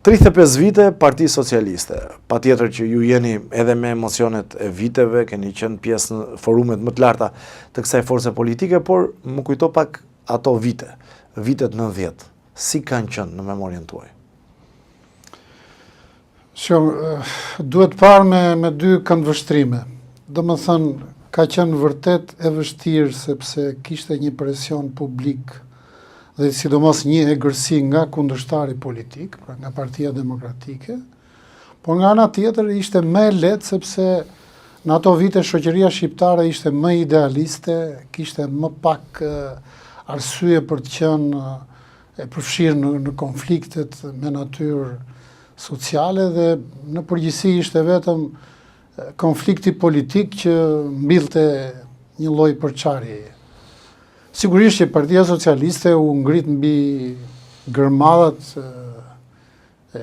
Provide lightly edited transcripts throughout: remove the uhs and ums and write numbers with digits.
35 vite Parti Socialiste, pa tjetër që ju jeni edhe me emocionet e viteve, keni qenë pjesë në forumet më të larta të kësaj force politike, por më kujto pak ato vite, vitet 90, si kanë qenë në memorien tuaj? Duhet parë me dy këndvështrime. Do më thënë, ka qenë vërtet e vështirë sepse kishte një presion publik dhe sidomos një egërsi nga kundërshtari politik, pra nga Partia Demokratike, por nga ana tjetër ishte më e lehtë sepse në ato vite shoqëria shqiptare ishte më idealiste, kishte më pak arsye për të qenë e përfshirë në konfliktet me natyrë sociale dhe në përgjithësi ishte vetëm konflikti politik që mbillte një lloj përçarjeje. Sigurisht që Partia Socialiste u ngrit mbi gërmadhat e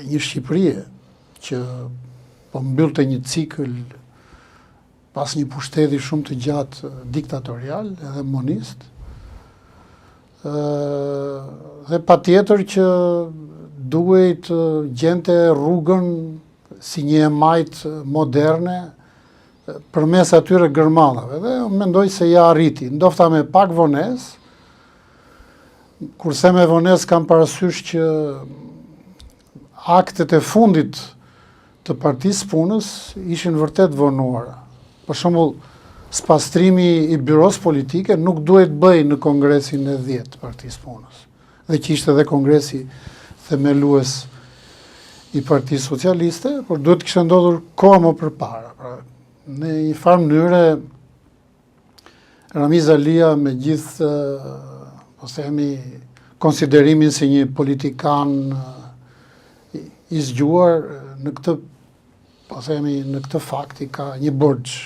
një Shqipërie që po mbyllte një cikël pas një pushteti shumë të gjatë diktatorial edhe monist. Dhe patjetër që duhet gjente rrugën si një emajt moderne përmes atyre gërmadhave, dhe mendoj se ja arriti, ndofta me pak vonesë, kurse me vonesë kam parasysh që aktet e fundit të Partisë Punës ishin vërtet vonuara. Për shembull, spastrimi i byros politike nuk duhet bëj në Kongresin e 10 të Partisë Punës, dhe që ishte edhe kongresi themelues i Partisë Socialiste, por duhet kishte ndodhur koha më përpara. Pra, në një farë mënyre, Ramiz Alia me gjithë, po themi, konsiderimin si një politikan i zgjuar, në këtë, po themi, në këtë fakti ka një borxh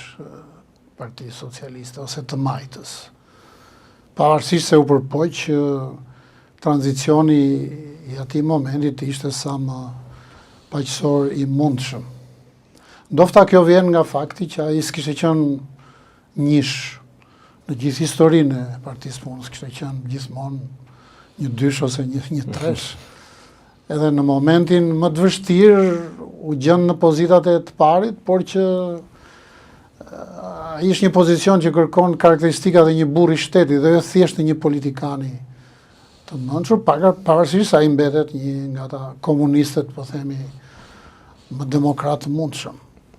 Partisë Socialiste ose të majtës. Pavarësisht se u përpoq tranzicioni i atij momentit ishte sa më paqësor i mundshëm. Ndofta kjo vjen nga fakti që ai s'kishte qenë njësh në gjithë historinë e Partisë Punës, kishte qenë gjithmonë një dysh ose një tresh. Edhe në momentin më të vështirë u gjën në pozitat e të parit, por që ai është një pozicion që kërkon karakteristikat e një burri shteti dhe jo thjesht një politikani të mençur, pavarësisht se ai mbetet një nga ata komunistët, po themi, më demokratë mundshëm.